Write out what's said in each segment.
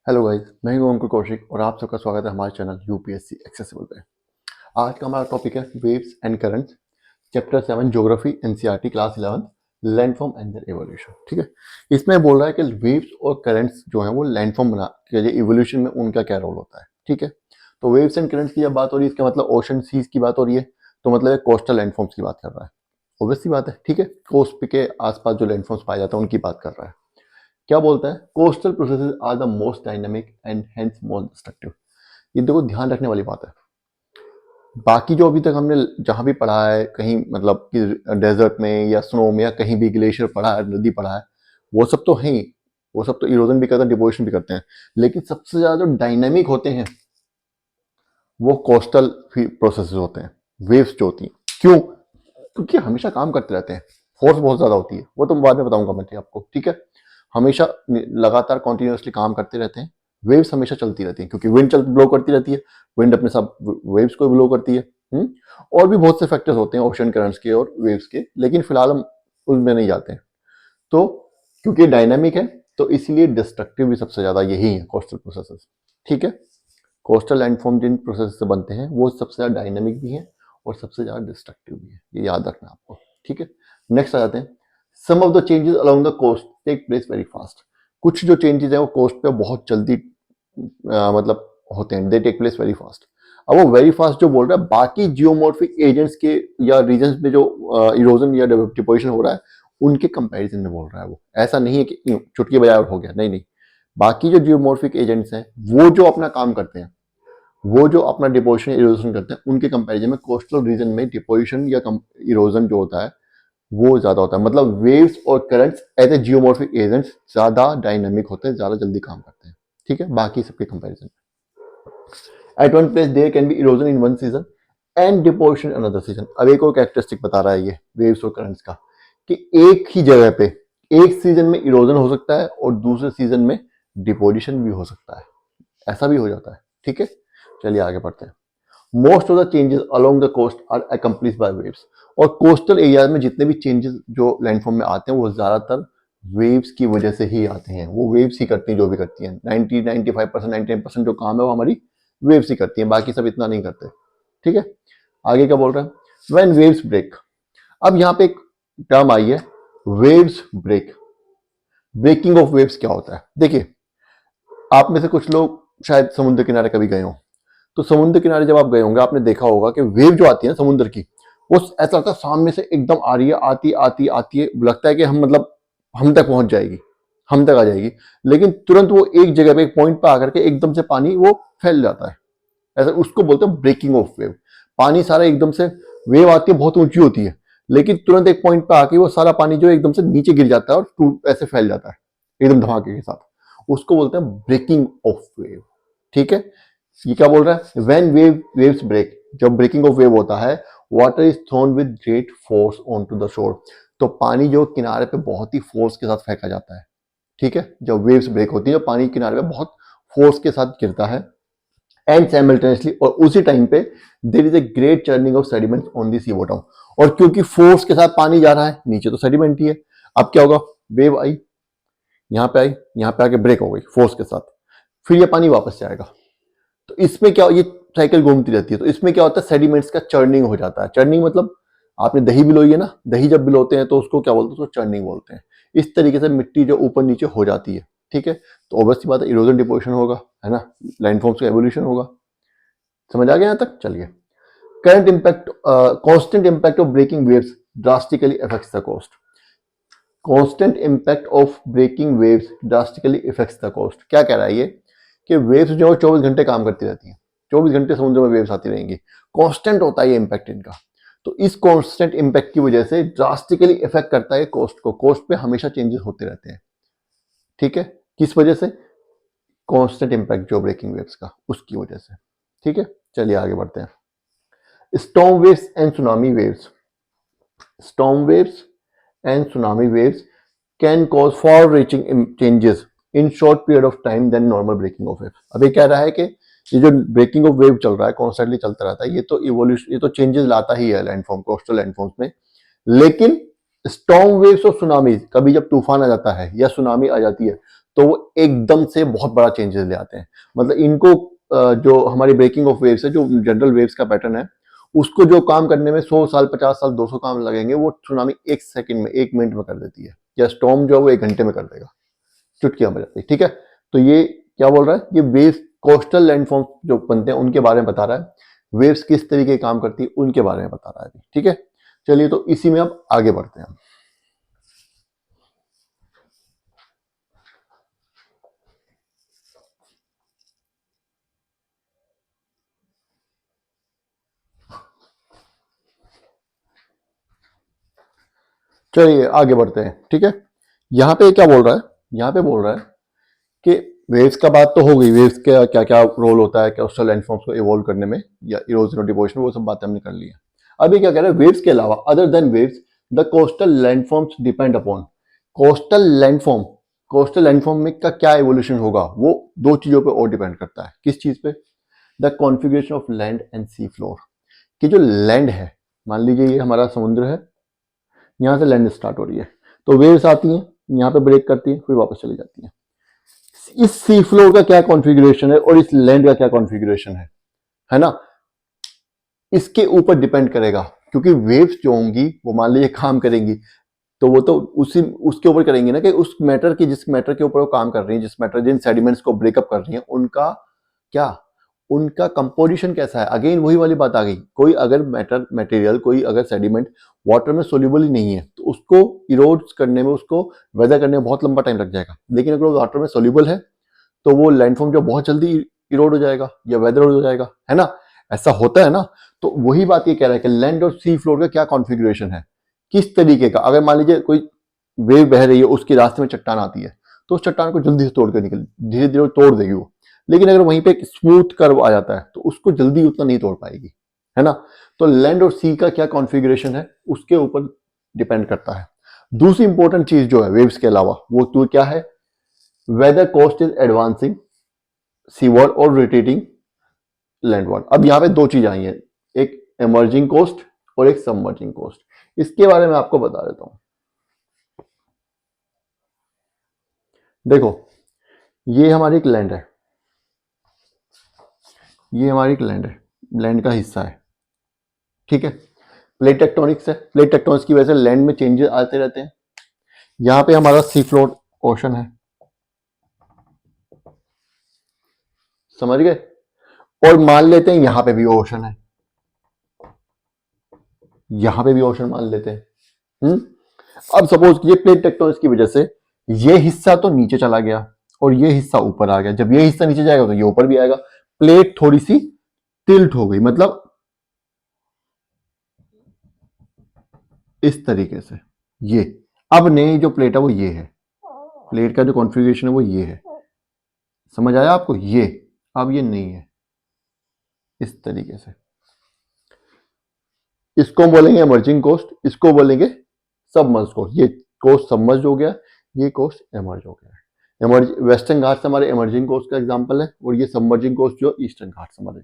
Hello guys, मैं हूं अंकुर कौशिक और आप सबका स्वागत है हमारे चैनल यूपीएससी एक्सेसिबल पे। आज का हमारा टॉपिक है waves and currents, chapter 7 geography NCERT class 11 landform and their evolution. ठीक है, इसमें बोल रहा है कि वेव्स और करंट्स जो है वो लैंडफॉर्म बना के इवोल्यूशन में उनका क्या रोल होता है। ठीक है, तो वेव्स एंड करंट्स की जब बात हो रही है इसका मतलब ओशन सीज की बात हो रही है, तो मतलब कोस्टल लैंडफॉर्म्स की बात कर रहा है। ऑब्वियस सी बात है, ठीक है, कोस्ट के आसपास जो लैंडफॉर्म्स पाए जाते हैं उनकी बात कर रहा है। क्या बोलता है, coastal processes are the most dynamic and hence most destructive. ये देखो ध्यान रखने वाली बात है। बाकी जो अभी तक हमने जहां भी पढ़ा है, कहीं मतलब कि डेजर्ट में या स्नो में या कहीं भी ग्लेशियर पढ़ा है, नदी पढ़ा है, वो सब तो है ही। वो सब तो इरोजन भी करते हैं, डिपोजिशन भी करते हैं, लेकिन सबसे ज्यादा जो डायनामिक होते हैं वो कोस्टल प्रोसेसेस होते हैं, वेव्स जो होती हैं। क्यों? क्योंकि हमेशा काम करते रहते हैं, फोर्स बहुत ज्यादा होती है, वो तो बाद में बताऊंगा मैं आपको। ठीक है, हमेशा लगातार कॉन्टिन्यूसली काम करते रहते हैं, वेव्स हमेशा चलती रहती हैं क्योंकि विंड चल ब्लो करती रहती है, विंड अपने साथ वेव्स को ब्लो करती है। और भी बहुत से फैक्टर्स होते हैं ओशन करंट्स के और वेव्स के, लेकिन फिलहाल हम उनमें नहीं जाते हैं। तो क्योंकि डायनामिक है तो इसीलिए डिस्ट्रक्टिव भी सबसे ज्यादा यही है, कोस्टल प्रोसेसेस। ठीक है, कोस्टल लैंडफॉर्म जिन प्रोसेस से बनते हैं वो सबसे ज्यादा डायनामिक भी है और सबसे ज्यादा डिस्ट्रक्टिव भी है, ये याद रखना आपको। ठीक है, नेक्स्ट आ जाते हैं। Some of the changes along the coast take place very fast. कुछ जो चेंजेस है वो कोस्ट पे बहुत जल्दी मतलब होते हैं, they take place very fast. अब वो वेरी फास्ट जो बोल रहा है, बाकी जियोमॉर्फिक एजेंट्स के या रीजन्स में जो इरोजन या डिपोजिशन हो रहा है उनके कंपैरिजन में बोल रहा है। वो ऐसा नहीं है कि चुटकी बजाय और हो गया, नहीं नहीं। बाकी जो जियोमॉर्फिक एजेंट्स हैं वो जो अपना काम करते हैं, वो जो अपना डिपोजिशन इरोजन करते हैं, उनके कंपैरिजन में कोस्टल रीजन में डिपोजिशन या इरोजन जो होता है वो ज्यादा होता है। मतलब वेव्स और currents as a geomorphic agents ज्यादा डायनामिक होते हैं, ज्यादा जल्दी काम करते हैं। ठीक है, बाकी सबके comparison. At one place there can be erosion in one season and deposition in another season. अब एक और कैरेक्टरिस्टिक बता रहा है ये वेव्स और करंट्स का, कि एक ही जगह पे एक सीजन में इरोजन हो सकता है और दूसरे सीजन में डिपोजिशन भी हो सकता है, ऐसा भी हो जाता है। ठीक है, चलिए आगे बढ़ते हैं। Most of the changes along the coast are accomplished by waves. और कोस्टल एरिया में जितने भी चेंजेस जो लैंडफॉर्म में आते हैं वो ज्यादातर वेव्स की वजह से ही आते हैं। वो वेव्स ही करती हैं जो भी करती हैं, 90-95% 99% जो काम है वो हमारी वेव्स ही करती हैं, बाकी सब इतना नहीं करते। ठीक है, आगे क्या बोल रहा है, व्हेन वेव्स ब्रेक। अब यहाँ पे एक टर्म आई है, waves break. Breaking of waves क्या होता है? देखिए, आप में से कुछ लोग शायद समुद्र किनारे कभी गए हो, तो समुद्र किनारे जब आप गए होंगे आपने देखा होगा कि वेव जो आती है ना समुद्र की, वो ऐसा लगता है सामने से एकदम आ रही है, आती आती आती है, लगता है कि हम मतलब हम तक पहुंच जाएगी, हम तक आ जाएगी, लेकिन तुरंत वो एक जगह पे एक पॉइंट पे आकर के एकदम से पानी वो फैल जाता है। ऐसा उसको बोलते हैं ब्रेकिंग ऑफ वेव। पानी सारा एकदम से, वेव आती है बहुत ऊंची होती है, लेकिन तुरंत एक पॉइंट पे आके वो सारा पानी जो एकदम से नीचे गिर जाता है और ऐसे फैल जाता है एकदम धमाके के साथ, उसको बोलते हैं ब्रेकिंग ऑफ वेव। ठीक है, ये क्या बोल रहा है, व्हेन वेव्स ब्रेक, जब ब्रेकिंग ऑफ वेव होता है, water is thrown with great force on to the shore. तो पानी जो किनारे पे बहुत ही फोर्स के साथ फेंका जाता है। ठीक है, जब वेव्स ब्रेक होती है, पानी किनारे पे बहुत फोर्स के साथ गिरता है। एंड साइमल्टेनियसली, और उसी टाइम पे there is a great churning of sediments on the sea bottom. और क्योंकि फोर्स के साथ पानी जा रहा है, नीचे तो सेडिमेंट ही है। अब क्या होगा, वेव आई, यहाँ पे आई, यहाँ पे आके ब्रेक हो गई फोर्स के साथ, फिर ये पानी वापस से आएगा। तो इसमें क्या, ये साइकिल घूमती रहती है। तो इसमें क्या होता है, सेडिमेंट्स का चर्निंग हो जाता है। चर्निंग मतलब आपने दही बिलोई है ना, दही जब बिलोते हैं तो उसको क्या बोलते हैं, उसको चर्निंग बोलते हैं। इस तरीके से मिट्टी जो ऊपर नीचे हो जाती है। ठीक है, तो ऑब्वियसली बात है इरोजन डिपोजिशन होगा, है ना, लैंडफॉर्म्स का एवोल्यूशन होगा। समझ आ गया यहाँ तक? चलिए, current impact, constant impact of breaking waves drastically affects the coast. Constant impact of breaking waves drastically effects the coast. क्या कह रहा है ये, कि वेव्स जो है 24 घंटे काम करती रहती हैं, 24 घंटे समुद्र में वेव्स आती रहेंगी, कांस्टेंट होता है ये इम्पैक्ट इनका। तो इस कांस्टेंट इम्पैक्ट की वजह से ड्रास्टिकली इफेक्ट करता है कोस्ट को, कोस्ट पे हमेशा चेंजेस होते रहते हैं। ठीक है, किस वजह से, कांस्टेंट इम्पैक्ट जो ब्रेकिंग वेव्स का, उसकी वजह से। ठीक है, चलिए आगे बढ़ते हैं। Storm waves and tsunami waves. Storm waves and tsunami waves can cause far reaching changes in short period of time than normal breaking of wave। अब ये कह रहा है कि ये जो ब्रेकिंग ऑफ वेव चल रहा है, कॉन्स्टेंटली चलता रहता है, ये तो इवोल्यूशन, ये तो चेंजेस लाता ही है लैंडफॉर्म, कोस्टल लैंडफॉर्म्स में, लेकिन स्टॉर्म वेव्स और सुनामी, कभी जब तूफान आ जाता है या सुनामी आ जाती है तो वो एकदम से बहुत बड़ा चेंजेस ले आते हैं। मतलब इनको जो हमारी ब्रेकिंग ऑफ वेव्स है, जो जनरल वेव्स का पैटर्न है, उसको जो काम करने में 100 साल, 50 साल, 200 काम लगेंगे, वो सुनामी 1 सेकंड में, 1 मिनट में कर देती है, या स्टॉर्म जो है वो 1 घंटे में कर देगा, चुटकियां बजाती है। ठीक है, तो ये क्या बोल रहा है, ये वेव्स, कोस्टल लैंडफॉर्म जो बनते हैं उनके बारे में बता रहा है, वेव्स किस तरीके काम करती है उनके बारे में बता रहा है। ठीक है, चलिए तो इसी में अब आगे बढ़ते हैं। चलिए आगे बढ़ते हैं। ठीक है, यहाँ पे क्या बोल रहा है, यहाँ पे बोल रहा है कि वेव्स का बात तो हो गई, वेव्स का क्या क्या रोल होता है कोस्टल लैंडफॉर्म्स को इवॉल्व करने में या इरोजन और डिपोजिशन, वो सब बातें हमने कर ली है। अभी क्या कह रहे हैं, वेव्स के अलावा other than waves the coastal landforms depend upon, coastal landform, coastal landform में का क्या इवोल्यूशन होगा, वो दो चीजों पे और डिपेंड करता है। किस चीज पे, the configuration of land and sea floor, कि जो लैंड है, मान लीजिए ये हमारा समुद्र है, यहाँ से लैंड स्टार्ट हो रही है, तो वेव्स आती हैं, यहाँ पे ब्रेक करती हैं, फिर वापस चली जाती हैं। इस सी फ्लोर का क्या कॉन्फ़िगरेशन है और इस लैंड का क्या कॉन्फ़िगरेशन है ना, इसके ऊपर डिपेंड करेगा। क्योंकि वेव्स जो होंगी वो मान लीजिए काम करेंगी, तो वो तो उसी उसके ऊपर करेंगे ना, कि उस मैटर की, जिस मैटर के ऊपर वो काम कर रही है, जिस मैटर, जिन सेडिमेंट्स को ब्रेकअप कर रही है, उनका क्या, उनका कंपोजिशन कैसा है। अगेन वही वाली बात आ गई, कोई अगर मैटर मटेरियल, कोई अगर सेडिमेंट वाटर में सोल्यूबल ही नहीं है तो उसको इरोड करने में, उसको वेदर करने में बहुत लंबा टाइम लग जाएगा। लेकिन अगर वो वाटर में सोल्यूबल है तो वो लैंडफॉर्म जो बहुत जल्दी इरोड हो जाएगा या वेदर हो जाएगा, है ना, ऐसा होता है ना। तो वही बात ये कह रहा है कि लैंड और सी फ्लोर का क्या कॉन्फ़िगरेशन है, किस तरीके का। अगर मान लीजिए कोई वेव बह रही है, उसके रास्ते में चट्टान आती है, तो उस चट्टान को जल्दी से तोड़ कर निकल, धीरे धीरे तोड़ देगी वो। लेकिन अगर वहीं पे एक स्मूथ कर्व आ जाता है तो उसको जल्दी उतना नहीं तोड़ पाएगी, है ना। तो लैंड और सी का क्या कॉन्फ़िगरेशन है उसके ऊपर डिपेंड करता है। दूसरी इंपॉर्टेंट चीज जो है वेव्स के अलावा, वो तो क्या है, whether coast is advancing seaward और रिट्रीटिंग लैंडवर्ड। अब यहाँ पे दो चीज आई हैं, एक एमर्जिंग कोस्ट और एक सबमर्जिंग कोस्ट। इसके बारे में आपको बता देता हूं। देखो, ये हमारी एक लैंड है, ये हमारी एक लैंड है, लैंड का हिस्सा है। ठीक है, प्लेट टेक्टोनिक्स है, प्लेट टेक्टोनिक्स की वजह से लैंड में चेंजेस आते रहते हैं। यहाँ पे हमारा सी फ्लोर ओशन है, समझ गए। और मान लेते हैं यहाँ पे भी ओशन है, यहाँ पे भी ओशन मान लेते हैं। अब सपोज ये प्लेट टेक्टोनिक्स की वजह से ये हिस्सा तो नीचे चला गया और ये हिस्सा ऊपर आ गया। जब ये हिस्सा नीचे जाएगा तो ये ऊपर भी आएगा, प्लेट थोड़ी सी टिल्ट हो गई, मतलब इस तरीके से। ये अब नई जो प्लेट है वो ये है, प्लेट का जो कॉन्फ़िगरेशन है वो ये है, समझ आया आपको। ये अब ये नहीं है, इस तरीके से। इसको हम बोलेंगे एमर्जिंग कोस्ट, इसको बोलेंगे सबमर्ज कोस्ट। ये कोस्ट सबमर्ज हो गया, ये कोस्ट एमर्ज हो गया। एमर्ज वेस्टर्न घाट्स हमारे एमर्जिंग कोस्ट का एग्जांपल है, और ये सबमर्जिंग कोस्ट जो ईस्टर्न घाट्स हमारे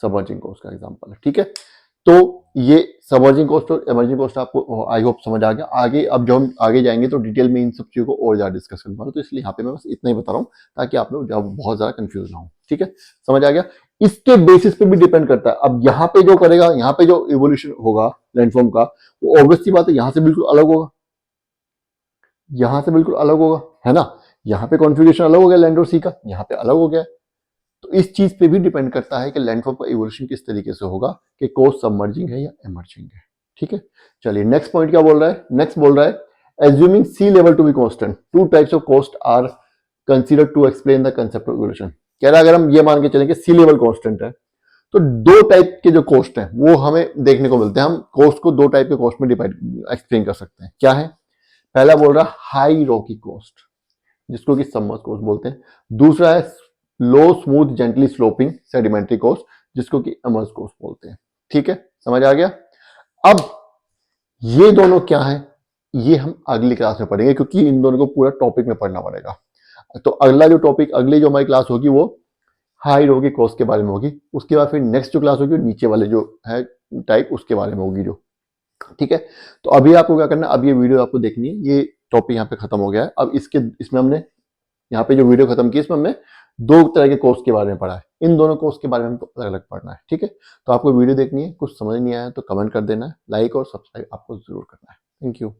सबमर्जिंग कोस्ट का एग्जांपल है। ठीक है, तो ये सबमर्जिंग कोस्ट और एमर्जिंग कोस्ट आपको आई होप समझ आ गया। आगे अब जो हम आगे जाएंगे तो डिटेल में इन सब चीजों को और ज्यादा डिस्कस करने वाला, तो इसलिए यहाँ पे मैं बस इतना ही बता रहा हूँ ताकि आप लोग बहुत ज्यादा कंफ्यूज ना हो। ठीक है, समझ आ गया। इसके बेसिस पे भी डिपेंड करता है। अब यहाँ पे जो करेगा, यहाँ पे जो इवोल्यूशन होगा लैंडफॉर्म का, वो ऑब्वियस सी बात है यहाँ से बिल्कुल अलग होगा, यहाँ से बिल्कुल अलग होगा, है ना। यहाँ पे कॉन्फ़िगरेशन अलग हो गया लैंड और सी का, यहाँ पे अलग हो गया। तो इस चीज पे भी डिपेंड करता है कि लैंडफॉर्म का इवोल्यूशन किस तरीके से होगा, कि कोस्ट सबमर्जिंग है या इमर्जिंग है। ठीक है, चलिए नेक्स्ट पॉइंट क्या बोल रहा है, नेक्स्ट बोल रहा है assuming sea level to be constant, two types of coast are considered to explain the concept of evolution. कह रहा है अगर हम ये मान के चलें कि सी लेवल कांस्टेंट है, तो दो टाइप के जो कोस्ट हैं वो हमें देखने को मिलते हैं। हम कोस्ट को दो टाइप के कोस्ट में डिवाइड एक्सप्लेन कर सकते हैं। क्या है, पहला बोल रहा है हाई रॉकी कोस्ट, जिसको कि सबमर्ज कोस्ट बोलते हैं। दूसरा है low smooth gently sloping sedimentary coast, जिसको कि इमर्ज कोस्ट बोलते हैं। ठीक है, समझ आ गया। अब ये दोनों क्या है, ये हम अगली क्लास में पढ़ेंगे, क्योंकि इन दोनों को पूरा टॉपिक में पढ़ना पड़ेगा। तो अगला जो टॉपिक, अगली जो हमारी क्लास होगी वो हाई रोगी कोस्ट के बारे में होगी। उसके बाद फिर नेक्स्ट जो क्लास होगी नीचे वाले जो है टाइप, उसके बारे में होगी जो। ठीक है। तो अभी आपको क्या करना है, अब ये वीडियो आपको देखनी है, ये टॉपिक यहाँ पे खत्म हो गया है। अब इसमें हमने यहाँ पे जो वीडियो खत्म की, इसमें हमने दो तरह के कोर्स के बारे में पढ़ा है। इन दोनों कोर्स के बारे में हमको अलग अलग पढ़ना है। ठीक है, तो आपको वीडियो देखनी है, कुछ समझ नहीं आया तो कमेंट कर देना है, लाइक और सब्सक्राइब आपको जरूर करना है। Thank you.